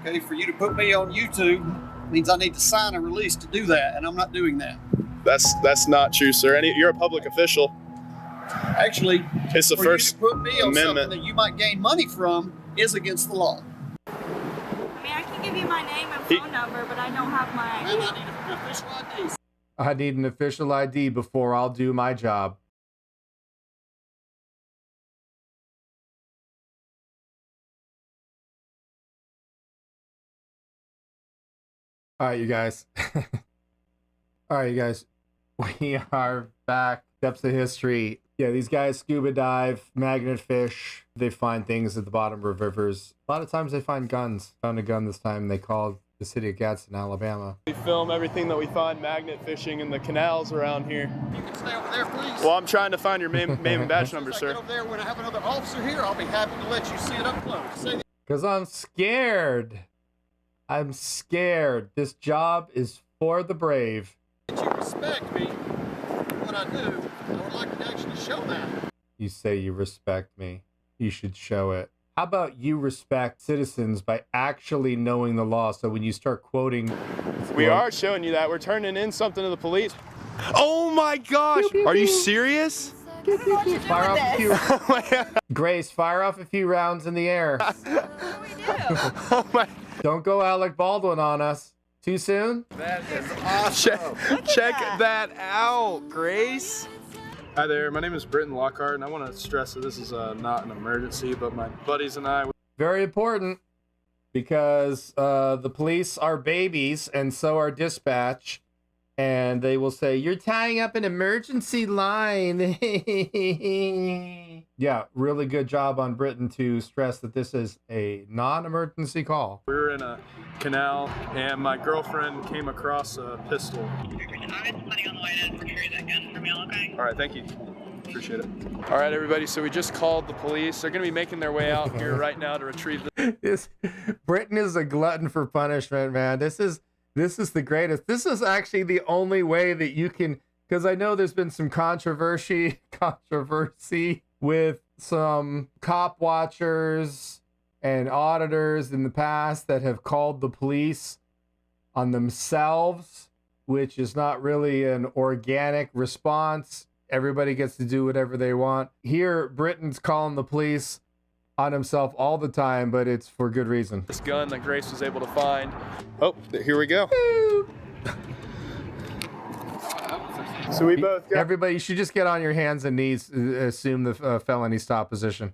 Okay, for you to put me on YouTube means I need to sign a release to do that, and I'm not doing that. That's not true, sir. You're a public official. Actually, it's the First you to put me on Amendment. Something that you might gain money from is against the law. I mean, I can give you my name and phone number, but I don't have my... And I need an official ID. I need an official ID before I'll do my job. All right, you guys. All right, you guys. We are back. Depths of history. Yeah, these guys scuba dive, magnet fish. They find things at the bottom of rivers. A lot of times they find guns. Found a gun this time. They called the city of Gasden, Alabama. We film everything that we find magnet fishing in the canals around here. You can stay over there, please. Well, I'm trying to find your name and badge number, As sir. I get over there, when I have another officer here, I'll be happy to let you see it up close. Because I'm scared. I'm scared. This job is for the brave. That you respect me for what I do. I would like to actually show that. You say you respect me. You should show it. How about you respect citizens by actually knowing the law? So when you start quoting... We are showing you that. We're turning in something to the police. Oh my gosh! Are you serious? Fire off a few... Oh my God. Grace, fire off a few rounds in the air. What do we do? Oh my... Don't go Alec Baldwin on us. Too soon? That is awesome. Check that out, Grace. Hi there, my name is Britton Lockhart, and I want to stress that this is not an emergency, but my buddies and I... Very important, because the police are babies, and so are dispatch, and they will say, you're tying up an emergency line. Yeah, really good job on Britton to stress that this is a non-emergency call. We were in a canal, and my girlfriend came across a pistol. I'm planning on the way to retrieve that gun from y'all, okay? All right, thank you. Appreciate it. All right, everybody, so we just called the police. They're going to be making their way out here right now to retrieve the... Britton is a glutton for punishment, man. This is the greatest. This is actually the only way that you can, because I know there's been some controversy with some cop watchers and auditors in the past that have called the police on themselves, which is not really an organic response. Everybody gets to do whatever they want. Here, Britton's calling the police on himself all the time, but it's for good reason. This gun that Grace was able to find. Oh, here we go. So we both got... Everybody, you should just get on your hands and knees, assume the felony stop position.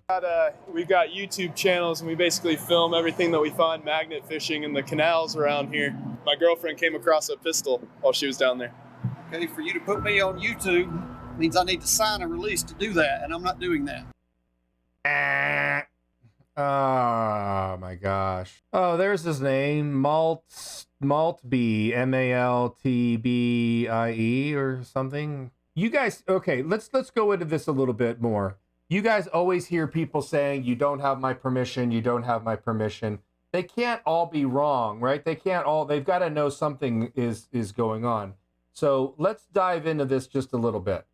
We've got YouTube channels, and we basically film everything that we find magnet fishing in the canals around here. My girlfriend came across a pistol while she was down there. Okay, for you to put me on YouTube means I need to sign a release to do that, and I'm not doing that. Oh my gosh. Oh, there's his name, Maltbie, M-A-L-T-B-I-E or something. You guys, okay, let's go into this a little bit more. You guys always hear people saying, you don't have my permission, you don't have my permission. They can't all be wrong, right? They've got to know something is going on. So let's dive into this just a little bit.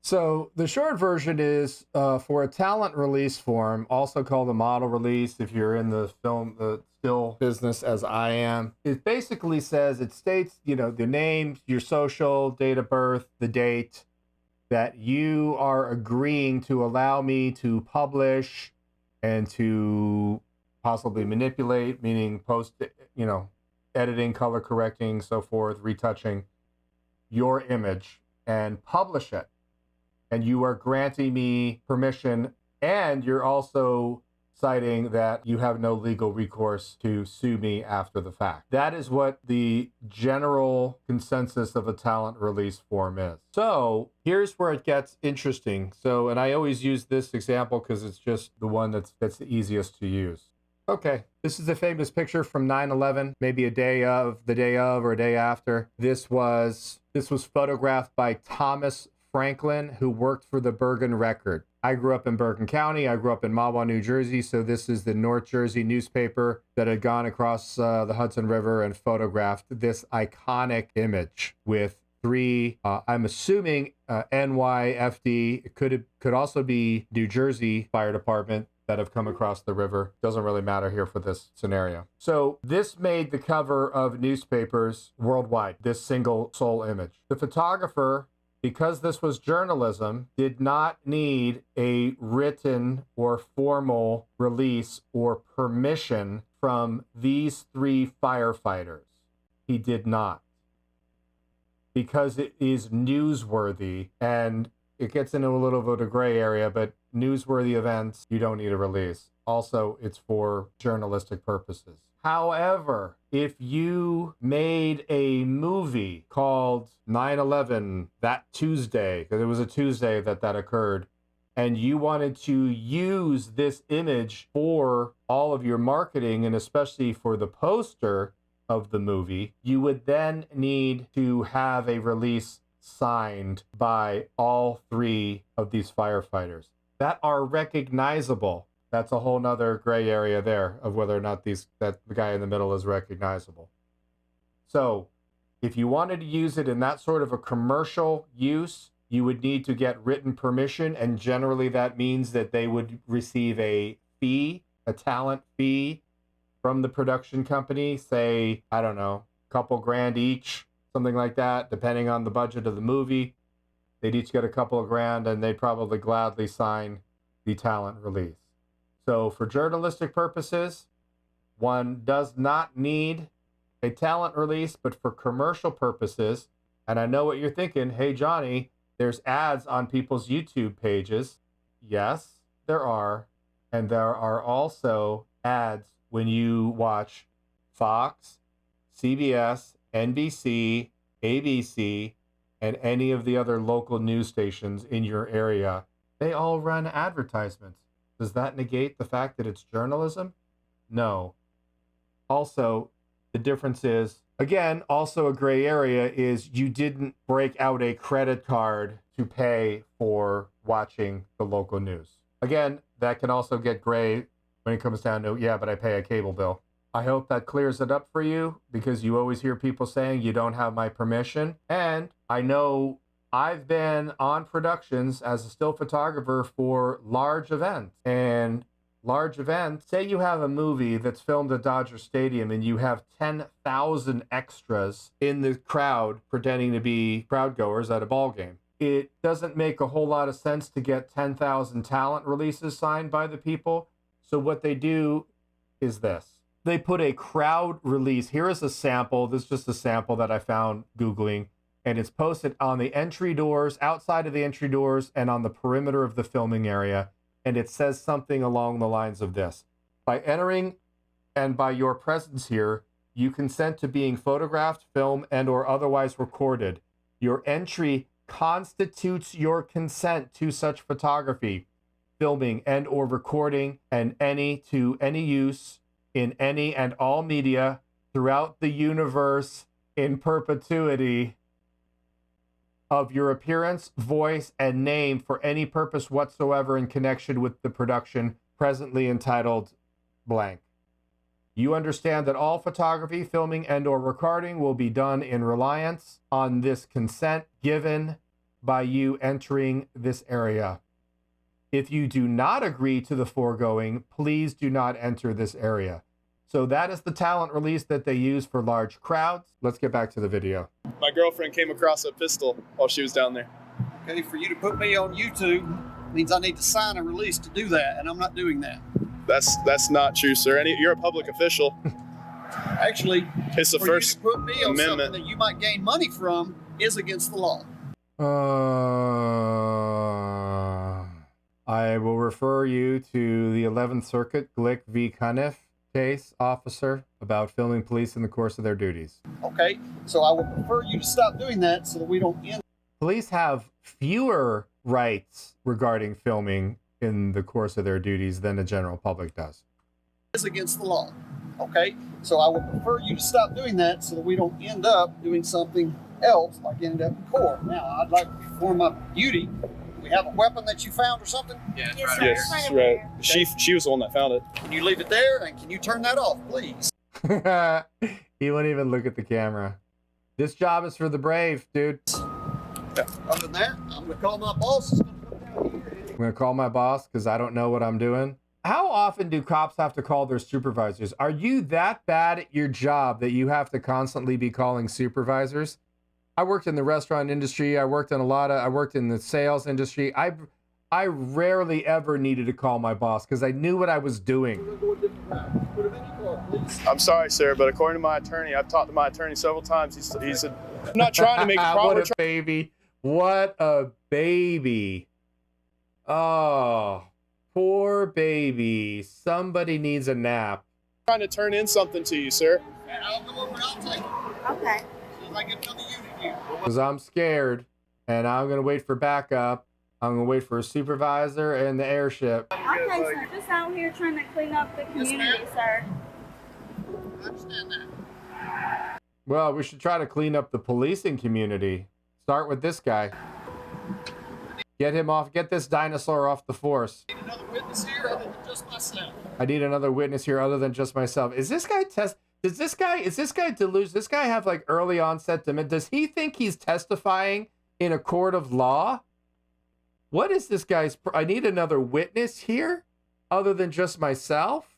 So the short version is for a talent release form, also called a model release if you're in the still business as I am. It basically says, it states, the name, your social, date of birth, the date, that you are agreeing to allow me to publish and to possibly manipulate, meaning post, editing, color correcting, so forth, retouching your image and publish it. And you are granting me permission, and you're also citing that you have no legal recourse to sue me after the fact. That is what the general consensus of a talent release form is. So here's where it gets interesting. So, and I always use this example because it's just the one that's the easiest to use. Okay, this is a famous picture from 9/11, maybe the day of, or a day after. This was photographed by Thomas Franklin, who worked for the Bergen Record. I grew up in Bergen County. I grew up in Mahwah, New Jersey. So this is the North Jersey newspaper that had gone across the Hudson River and photographed this iconic image with three, I'm assuming NYFD. It could also be New Jersey Fire Department. that have come across the river. Doesn't really matter here for this scenario. So this made the cover of newspapers worldwide, this single sole image. The photographer, because this was journalism, did not need a written or formal release or permission from these 3 firefighters. He did not. Because it is newsworthy, and it gets into a little bit of gray area, but newsworthy events, you don't need a release. Also, it's for journalistic purposes. However, if you made a movie called 9/11 that Tuesday, because it was a Tuesday that occurred, and you wanted to use this image for all of your marketing, and especially for the poster of the movie, you would then need to have a release signed by all 3 of these firefighters that are recognizable. That's a whole nother gray area there of whether or not that the guy in the middle is recognizable. So if you wanted to use it in that sort of a commercial use, you would need to get written permission, and generally that means that they would receive a fee, a talent fee from the production company, say, I don't know, a couple grand each, something like that, depending on the budget of the movie. They'd each get a couple of grand, and they'd probably gladly sign the talent release. So for journalistic purposes, one does not need a talent release, but for commercial purposes, and I know what you're thinking, hey Johnny, there's ads on people's YouTube pages. Yes, there are. And there are also ads when you watch Fox, CBS, NBC, ABC, and any of the other local news stations in your area. They all run advertisements. Does that negate the fact that it's journalism? No. Also, the difference is, again, also a gray area is you didn't break out a credit card to pay for watching the local news. Again, that can also get gray when it comes down to, yeah, but I pay a cable bill. I hope that clears it up for you, because you always hear people saying you don't have my permission. And I know I've been on productions as a still photographer for large events. And large events, say you have a movie that's filmed at Dodger Stadium and you have 10,000 extras in the crowd pretending to be crowd goers at a ball game. It doesn't make a whole lot of sense to get 10,000 talent releases signed by the people. So what they do is this. They put a crowd release. Here is a sample. This is just a sample that I found Googling. And it's posted on the entry doors, outside of the entry doors, and on the perimeter of the filming area. And it says something along the lines of this. By entering and by your presence here, you consent to being photographed, filmed, and or otherwise recorded. Your entry constitutes your consent to such photography, filming, and or recording, and any use in any and all media throughout the universe in perpetuity of your appearance, voice, and name for any purpose whatsoever in connection with the production presently entitled blank. You understand that all photography, filming, and or recording will be done in reliance on this consent given by you entering this area. If you do not agree to the foregoing, please do not enter this area. So that is the talent release that they use for large crowds. Let's get back to the video. My girlfriend came across a pistol while she was down there. Okay, for you to put me on YouTube means I need to sign a release to do that, and I'm not doing that. That's not true, sir. You're a public official. Actually, It's the for First you to put me on Amendment. something that you might gain money from is against the law. I will refer you to the 11th Circuit Glick v. Cunniff case, officer, about filming police in the course of their duties. Okay, so I would prefer you to stop doing that so that we don't end. Police have fewer rights regarding filming in the course of their duties than the general public does. Is against the law. Okay, so I would prefer you to stop doing that so that we don't end up doing something else like ended up in court. Now, I'd like to perform my duty. We have a weapon that you found or something? Yeah, it's Yes, right sir. Yes, Right right. She was the one that found it. Can you leave it there and can you turn that off, please? He won't even look at the camera. This job is for the brave, dude. Other than that, I'm going to call my boss. I'm going to call my boss because I don't know what I'm doing. how often do cops have to call their supervisors? Are you that bad at your job that you have to constantly be calling supervisors? I worked in the restaurant industry. I worked in the sales industry. I rarely ever needed to call my boss because I knew what I was doing. I'm sorry, sir, but according to my attorney, I've talked to my attorney several times. He said, I'm not trying to make a problem. What a baby. What a baby. Oh, poor baby. Somebody needs a nap. Trying to turn in something to you, sir. I'll go over and I'll take it. Okay. See if I get another unit here. Because I'm scared and I'm going to wait for backup. I'm going to wait for a supervisor and the airship. Okay, sir. Just out here trying to clean up the community, sir. I understand that. Well, we should try to clean up the policing community. Start with this guy. Get him off. Get this dinosaur off the force. I need another witness here other than just myself. I need another witness here other than just myself. Is this guy is this guy delusional? Does this guy have like early onset dementia? Does he think he's testifying in a court of law? What is this guy's? I need another witness here other than just myself.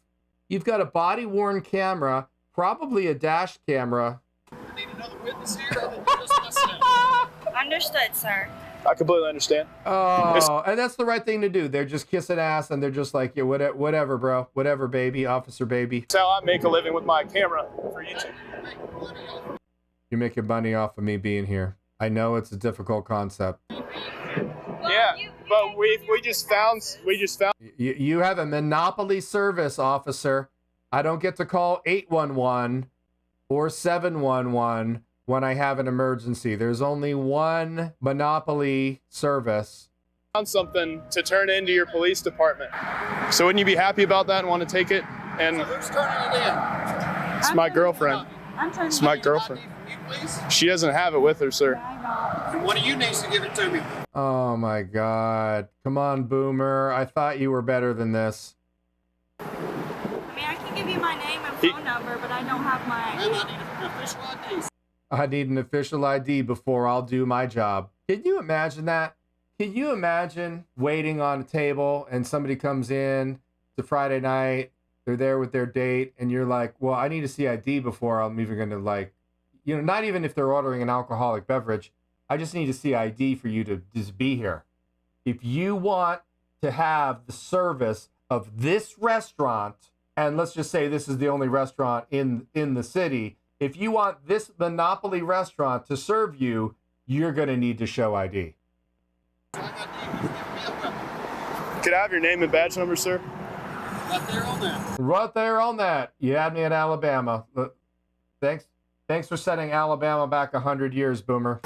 You've got a body worn camera, probably a dash camera. I need another witness here other than just myself. Understood, sir. I completely understand. Oh, and that's the right thing to do. They're just kissing ass and they're just like, yeah, whatever, bro. Whatever, baby. Officer, baby. That's how I make a living with my camera for YouTube. You're making money off of me being here. I know it's a difficult concept. Yeah, but we just found. You have a monopoly service, officer. I don't get to call 811 or 711 when I have an emergency. There's only one monopoly service. Found something to turn into your police department. So wouldn't you be happy about that and want to take it? And So who's turning it in? it's my girlfriend. I'm trying It's to my ID girlfriend. from you, please? She doesn't have it with her, sir. One of you needs to give it to me. Oh my God. Come on, Boomer. I thought you were better than this. I mean, I can give you my name and phone number, but I don't have my And I need an official ID. I need an official ID before I'll do my job. Can you imagine that? Can you imagine waiting on a table and somebody comes in, it's a Friday night, they're there with their date, and you're like, well, I need to see ID before I'm even going to, like, you know, not even if they're ordering an alcoholic beverage. I just need to see ID for you to just be here. If you want to have the service of this restaurant, and let's just say this is the only restaurant in the city, if you want this monopoly restaurant to serve you, you're going to need to show ID. All I got to do is give me a weapon. Could I have your name and badge number, sir? Right there on that. Right there on that. You had me at Alabama. Look, thanks for setting Alabama back 100 years, Boomer.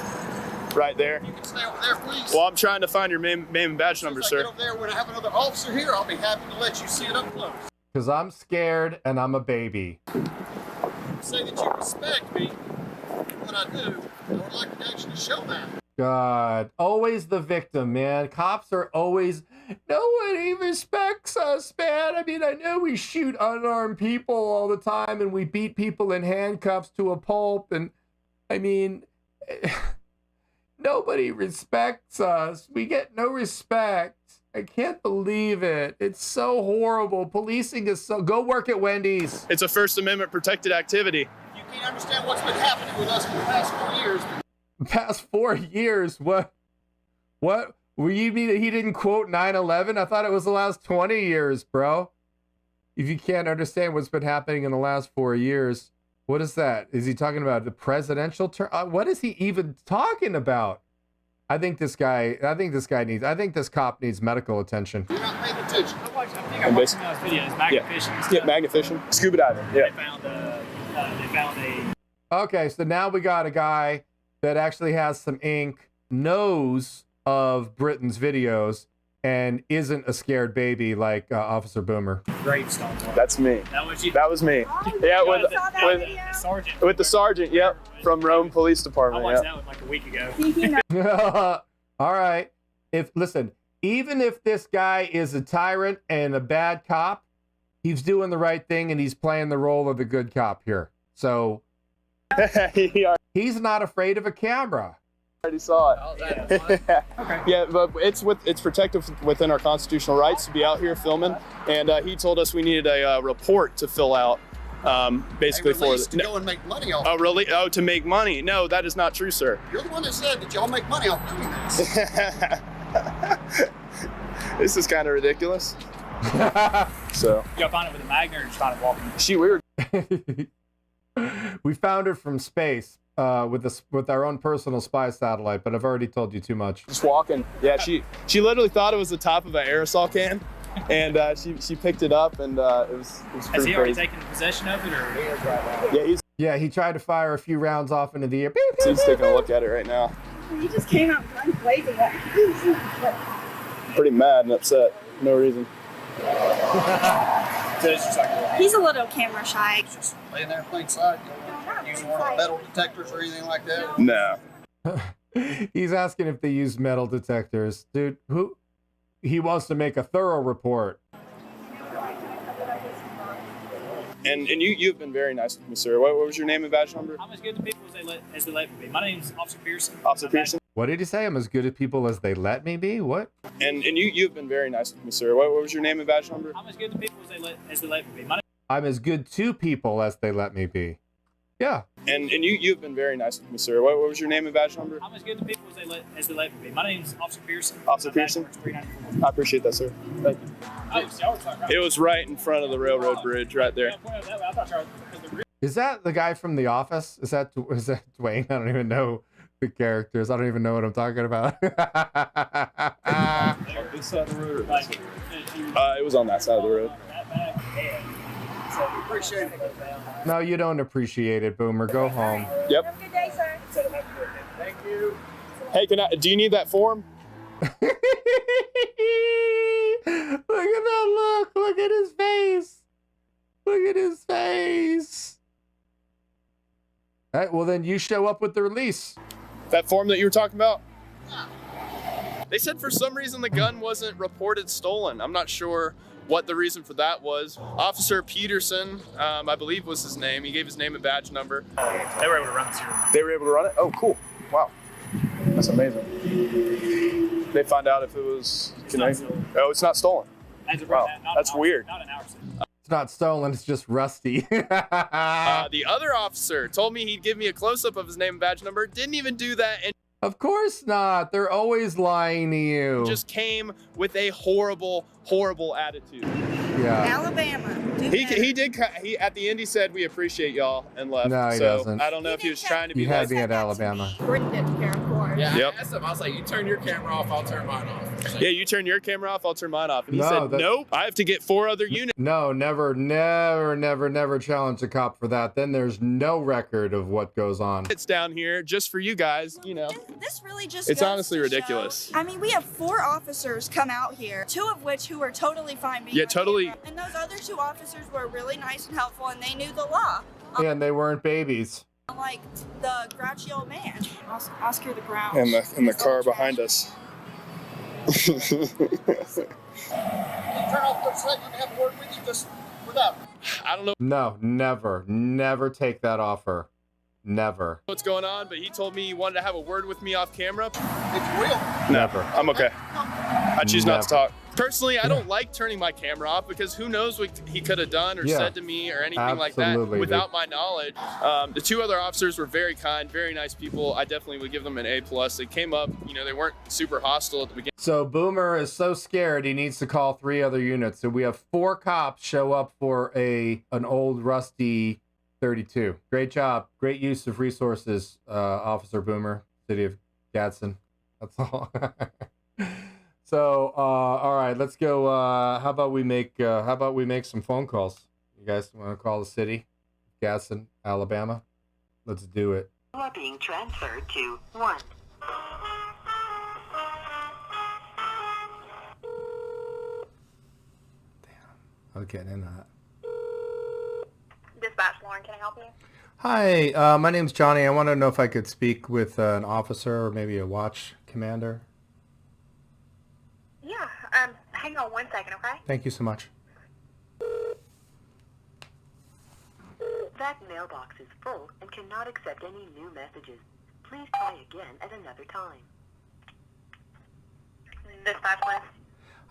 Right there. You can stay over there, please. Well, I'm trying to find your name and badge number, As soon as I sir. get over there, when I have another officer here, I'll be happy to let you see it up close. Because I'm scared and I'm a baby. Say that you respect me, what I do. I would like to actually show that. God, always the victim, man. Cops are always, nobody respects us, man. I mean, I know we shoot unarmed people all the time and we beat people in handcuffs to a pulp. And I mean, nobody respects us. We get no respect. I can't believe it. It's so horrible. Policing is so, go work at Wendy's. It's a First Amendment protected activity. You can't understand what's been happening with us for the past 4 years. Past 4 years, what? Were you mean that he didn't quote 9/11? I thought it was the last 20 years, bro. If you can't understand what's been happening in the last 4 years, what is that? Is he talking about the presidential term? What is he even talking about? I think this cop needs medical attention. You're not paying attention. I think I'm watching those videos, magnet fishing and stuff. Yeah, magnet fishing, scuba diving. Yeah. They found a Okay, so now we got a guy that actually has some ink, knows of Britain's videos, and isn't a scared baby like Officer Boomer. gravestone. That's me. That was me. Oh, Yeah, you with saw that with video? Sergeant. with the sergeant. Yep, from Rome Police I Department. watched Yep. that one like a week ago. All right. Listen, even if this guy is a tyrant and a bad cop, he's doing the right thing and he's playing the role of the good cop here. So Yeah. he's not afraid of a camera. already saw it. Oh, is that okay. Yeah, but it's protected within our constitutional rights to be out here filming, and he told us we needed a report to fill out, basically for to go and make money off. Oh, really? Oh, to make money? No, that is not true, sir. You're the one that said that y'all make money off doing this. This is kind of ridiculous. So. Y'all find it with a magnet or just find it walking? We found it from space with our own personal spy satellite, but I've already told you too much. Just walking. Yeah, she literally thought it was the top of an aerosol can, and she picked it up, and it was Has pretty he already crazy. taken possession of it, or? Yeah, he tried to fire a few rounds off into the air. he's taking a look at it right now. He just came out guns blazing. Pretty mad and upset. No reason. So it's just like, He's a little camera shy. Just laying there in plain sight. Using one of the metal detectors or anything like that. No. He's asking if they use metal detectors. Dude, he wants to make a thorough report. And you've been very nice with me, sir. What was your name and badge number? I'm as good to people as they let me be. My name's Officer Pearson. Officer Pearson. What did he say? I'm as good at people as they let me be? What? And you've been very nice with me, sir. What was your name and badge number? I'm as good to people as they let me be. I'm as good to people as they let me be. Yeah. And you've been very nice with me, sir. What was your name and badge number? I'm as good to people as they let me be. My name's Officer Pearson. Officer Pearson. I appreciate that, sir. Thank you. It was right in front of the railroad bridge, right there. Is that the guy from The Office? Is that Dwayne? I don't even know the characters. I don't even know what I'm talking about. This side of the road. It was on that side of the road. Appreciate it. No, you don't appreciate it, Boomer. Go home. Yep. Have a good day, sir. Thank you. Hey, do you need that form? Look at that look. Look at his face. Look at his face. All right, well, then you show up with the release. That form that you were talking about? They said for some reason the gun wasn't reported stolen. I'm not sure what the reason for that was. Officer Peterson, I believe was his name. He gave his name and badge number. They were able to run this here. They were able to run it? Oh, cool. Wow. That's amazing. They find out if it was connected. Oh, it's not stolen. Wow. That's weird. Not an hour since. It's not stolen. It's just rusty. The other officer told me he'd give me a close-up of his name and badge number. Didn't even do that, and Of course not. They're always lying to you. just came with a horrible, horrible attitude. Yeah. Alabama. He did. He at the end he said we appreciate y'all and left. No, he so doesn't. I don't know if he was trying to be You had like. me at Alabama. Britain didn't care, of course. Yeah, Yep. I asked him. I was like, "You turn your camera off, I'll turn mine off." He's like, Yeah, you turn your camera off, I'll turn mine off. And he No, said, that- nope, I have to get 4 other units. No, never challenge a cop for that. Then there's no record of what goes on. It's down here just for you guys, you know. This really just It's goes honestly to ridiculous. show- I mean, we have 4 officers come out here, 2 of which who were totally fine being Yeah, on totally. camera, and those other 2 officers were really nice and helpful, and they knew the law. And they weren't babies. Like the grouchy old man. Oscar the Grouch. And the car behind us. Turn off for a second and have a word with you just without. I don't know No, never take that offer. Never. what's going on, but he told me he wanted to have a word with me off camera. If you will. Never. I'm okay. I choose not to Never. talk. Personally, I don't like turning my camera off because who knows what he could have done or Yeah. said to me or anything like that Absolutely, without my knowledge. The 2 other officers were very kind, very nice people. I definitely would give them an A+. They came up, they weren't super hostile at the beginning. So Boomer is so scared he needs to call 3 other units. So we have 4 cops show up for an old rusty 32. Great job. Great use of resources, Officer Boomer, City of Gasden. That's all. So, all right, let's go. How about we make some phone calls? You guys want to call the city, Gasden, Alabama? Let's do it. You are being transferred to 1. Damn. Okay, then that. Dispatch, Lauren, can I help you? Hi, my name's Johnny. I want to know if I could speak with an officer or maybe a watch commander. Yeah, hang on 1 second, okay? Thank you so much. That mailbox is full and cannot accept any new messages. Please try again at another time. Dispatch, please.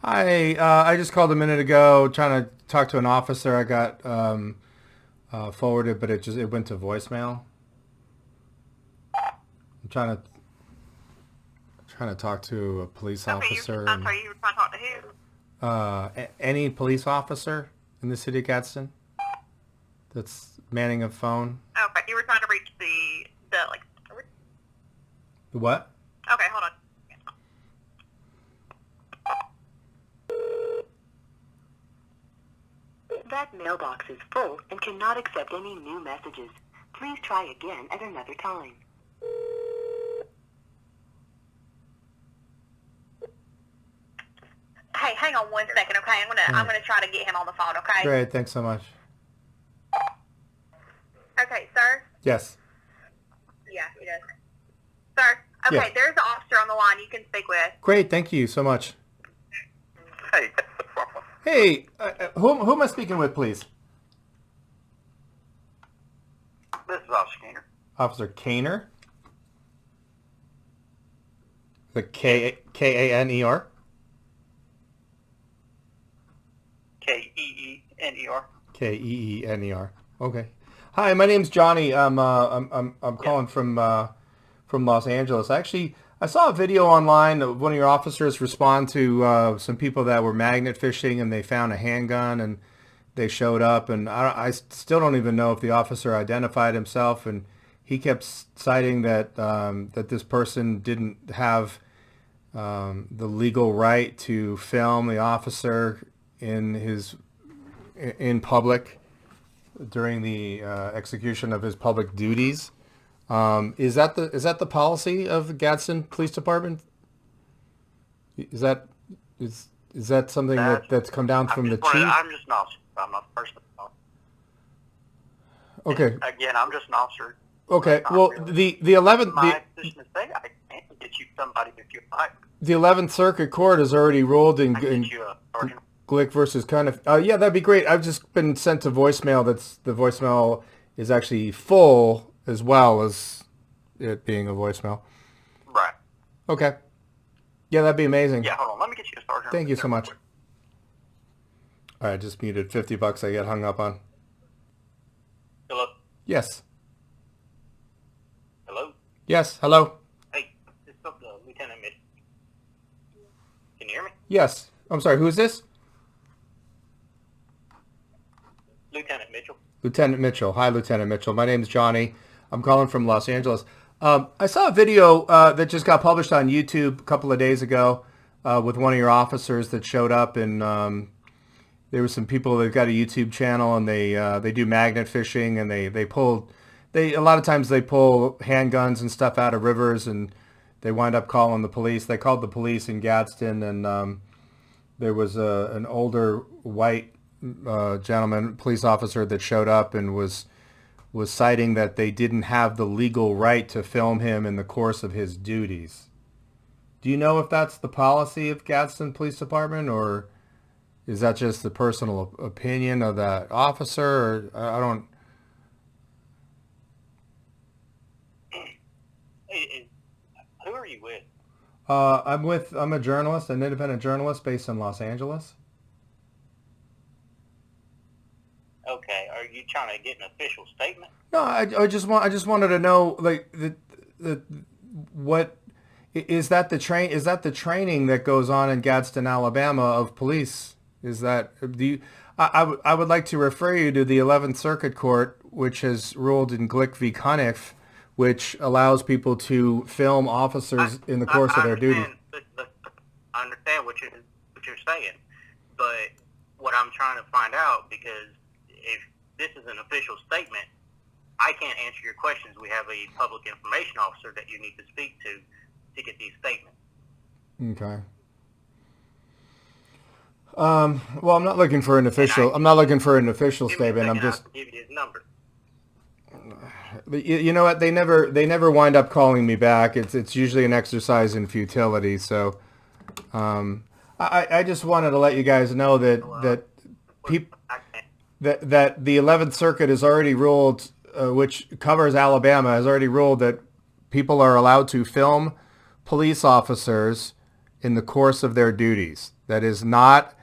Hi, I just called a minute ago trying to talk to an officer. I got forwarded, but it went to voicemail. I'm trying to talk to a police officer. I'm sorry, you were trying to talk to who? Any police officer in the city of Gadsden that's manning a phone. Okay, you were trying to reach the What? Okay, hold on. That mailbox is full and cannot accept any new messages. Please try again at another time. Hey, hang on 1 second, okay? I'm gonna try to get him on the phone, okay? Great, thanks so much. Okay, sir? Yes. Yeah, he does. Sir? Okay, Yes. there's an officer on the line you can speak with. Great, thank you so much. Hey, Hey, who am I speaking with, please? this is Officer Gainer. Officer Kaner? The Kaner? Keener. Keener. Okay. Hi, my name's Johnny. I'm calling from Los Angeles. Actually, I saw a video online of one of your officers respond to some people that were magnet fishing, and they found a handgun, and they showed up, and I still don't even know if the officer identified himself, and he kept citing that that this person didn't have the legal right to film the officer in public during the execution of his public duties. Is that the policy of the Gadsden Police Department? Is that something that's come down from the chief? I'm just an officer. I'm not the person. Okay. Again, I'm just an officer. Okay. Not Well, really. the 11th My position is say I can't get you somebody if you like. the 11th Circuit Court has already ruled in I can get you a sergeant. Glick versus Cunniff. Yeah, that'd be great. I've just been sent to voicemail. The voicemail is actually full as well as it being a voicemail. Right. Okay. Yeah, that'd be amazing. Yeah, hold on. Let me get you a sergeant. Thank you so much. All right, just muted. $50 I get hung up on. Hello. Yes. Hello. Yes. Hello. Hey, this is Lieutenant Mitchell. Can you hear me? Yes. I'm sorry. Who is this? Lieutenant Mitchell. Lieutenant Mitchell. Hi, Lieutenant Mitchell. My name's Johnny. I'm calling from Los Angeles. I saw a video that just got published on YouTube a couple of days ago with one of your officers that showed up, and there were some people that got a YouTube channel, and they do magnet fishing, and a lot of times they pull handguns and stuff out of rivers, and they wind up calling the police. They called the police in Gadsden, and there was an older white gentleman, police officer, that showed up and was citing that they didn't have the legal right to film him in the course of his duties. Do you know if that's the policy of Gadsden Police Department, or is that just the personal opinion of that officer? Or I don't. Who are you with? I'm a journalist, an independent journalist based in Los Angeles. Okay, are you trying to get an official statement? No, I just wanted to know, like, what is that the training that goes on in Gadsden, Alabama, of police? Is that I would like to refer you to the 11th Circuit Court, which has ruled in Glick v. Cunniff, which allows people to film officers in the course of their duty. I understand what you're saying, but what I'm trying to find out, because if this is an official statement, I can't answer your questions. We have a public information officer that you need to speak to get these statements. Okay. Well, I'm not looking for an official. I'm not looking for an official statement. I'm just. I'll give you his number. You know what? They never wind up calling me back. It's usually an exercise in futility. So, I just wanted to let you guys know that the 11th Circuit has already ruled, which covers Alabama, has already ruled that people are allowed to film police officers in the course of their duties. That is not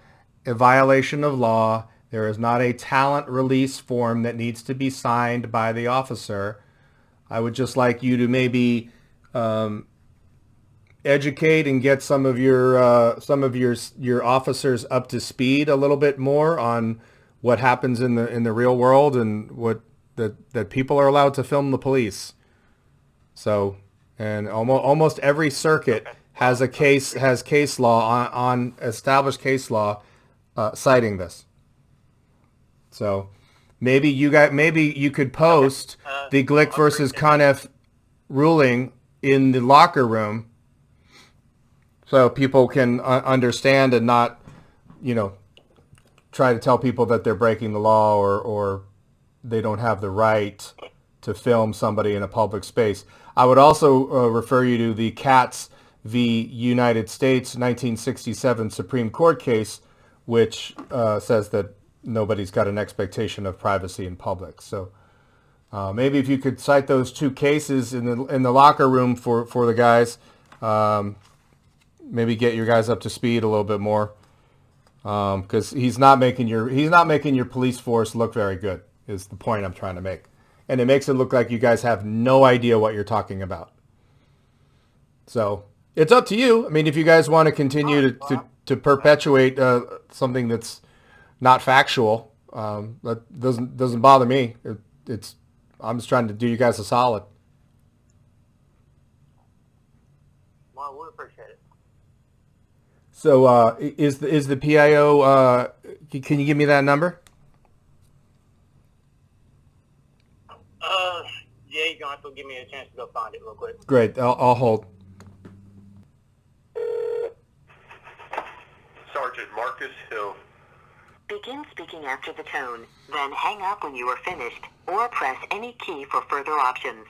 a violation of law. There is not a talent release form that needs to be signed by the officer. I would just like you to maybe educate and get some of your officers up to speed a little bit more on what happens in the real world and what that people are allowed to film the police. So, and almost every circuit has case law on established case law citing this. So maybe you could post the Glick versus Conniff ruling in the locker room so people can understand and not, try to tell people that they're breaking the law or they don't have the right to film somebody in a public space. I would also refer you to the Katz v. United States 1967 Supreme Court case, which says that nobody's got an expectation of privacy in public. So maybe if you could cite those two cases in the locker room for the guys, maybe get your guys up to speed a little bit more, because he's not making your police force look very good, is the point I'm trying to make. And it makes it look like you guys have no idea what you're talking about. So it's up to you. I mean, if you guys want to continue to perpetuate something that's not factual, that doesn't bother me. I'm just trying to do you guys a solid. Well, we appreciate it. So is the PIO? Can you give me that number? Yeah, you're gonna have to give me a chance to go find it real quick. Great, I'll hold. Sergeant Marcus Hill. Begin speaking after the tone, then hang up when you are finished, or press any key for further options.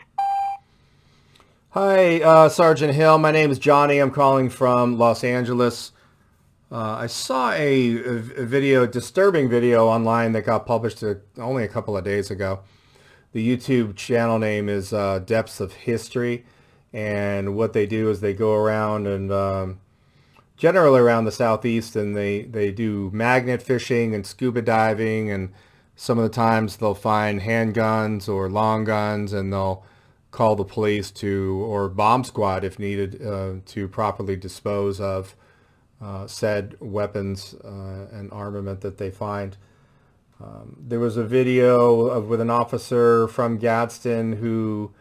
Hi, Sergeant Hill. My name is Johnny. I'm calling from Los Angeles. I saw a disturbing video online that got published only a couple of days ago. The YouTube channel name is Depths of History, and what they do is they go around and generally around the southeast, and they do magnet fishing and scuba diving, and some of the times they'll find handguns or long guns, and they'll call the police or bomb squad if needed to properly dispose of said weapons and armament that they find. There was a video with an officer from Gasden who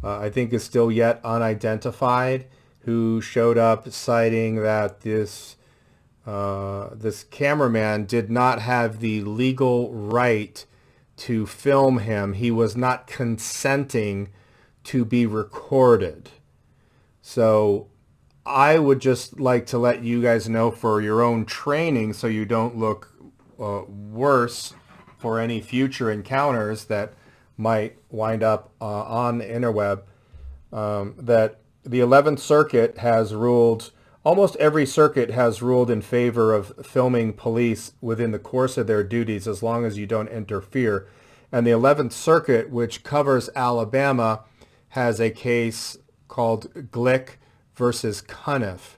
I think is still yet unidentified, who showed up citing that this cameraman did not have the legal right to film him. He was not consenting to be recorded. So I would just like to let you guys know for your own training, so you don't look worse for any future encounters that might wind up on the interweb, that the 11th Circuit has ruled, almost every circuit has ruled in favor of filming police within the course of their duties as long as you don't interfere. And the 11th Circuit, which covers Alabama, has a case called Glick versus Conniff.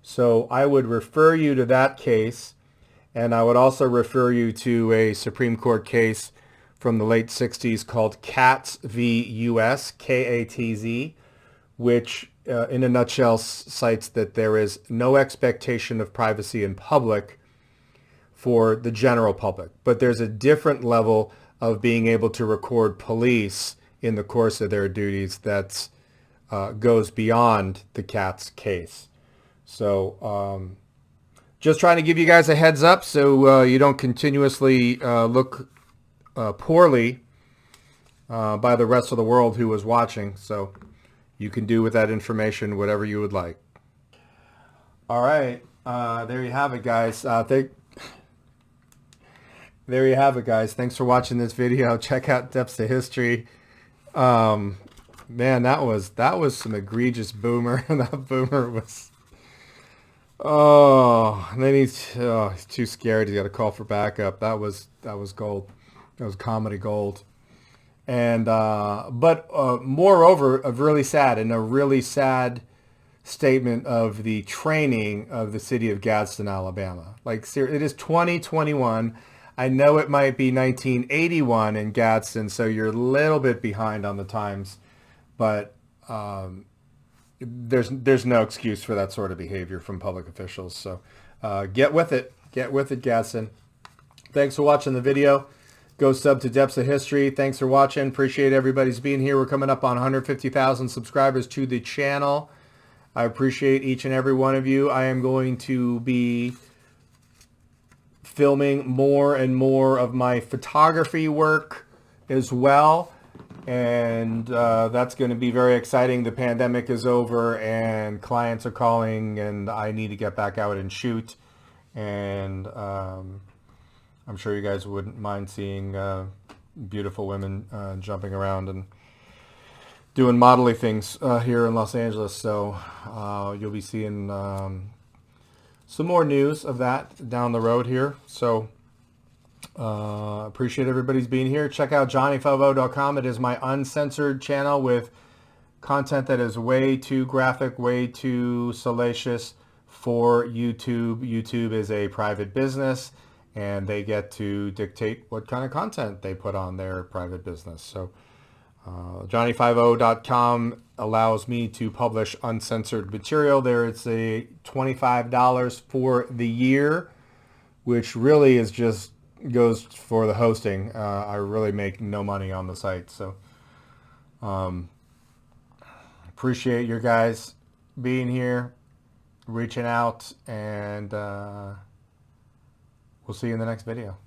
So I would refer you to that case, and I would also refer you to a Supreme Court case from the late 60s called Katz v. U.S., K-A-T-Z, which in a nutshell cites that there is no expectation of privacy in public for the general public, but there's a different level of being able to record police in the course of their duties that goes beyond the Katz case. So just trying to give you guys a heads up so you don't continuously look poorly by the rest of the world who was watching. So you can do with that information whatever you would like. All right, there you have it, guys. There you have it, guys. Thanks for watching this video. Check out Depths of History. Man, that was some egregious boomer. That boomer was. Oh, and then he's too scared. He's got to call for backup. That was gold. That was comedy gold. And but moreover, a really sad statement of the training of the city of Gadsden, Alabama. Like, it is 2021. I know it might be 1981 in Gadsden, so you're a little bit behind on the times, but there's no excuse for that sort of behavior from public officials. So get with it, Gadsden. Thanks for watching the video. Go sub to Depths of History. Thanks for watching. Appreciate everybody's being here. We're coming up on 150,000 subscribers to the channel. I appreciate each and every one of you. I am going to be filming more and more of my photography work as well. And that's going to be very exciting. The pandemic is over and clients are calling and I need to get back out and shoot. And I'm sure you guys wouldn't mind seeing beautiful women jumping around and doing modelly things here in Los Angeles. So you'll be seeing some more news of that down the road here. So appreciate everybody's being here. Check out johnny50.com. It is my uncensored channel with content that is way too graphic, way too salacious for YouTube. YouTube is a private business and they get to dictate what kind of content they put on their private business. So johnny50.com allows me to publish uncensored material. There it's a $25 for the year, which really is just goes for the hosting. I really make no money on the site. So appreciate your guys being here, reaching out, and we'll see you in the next video.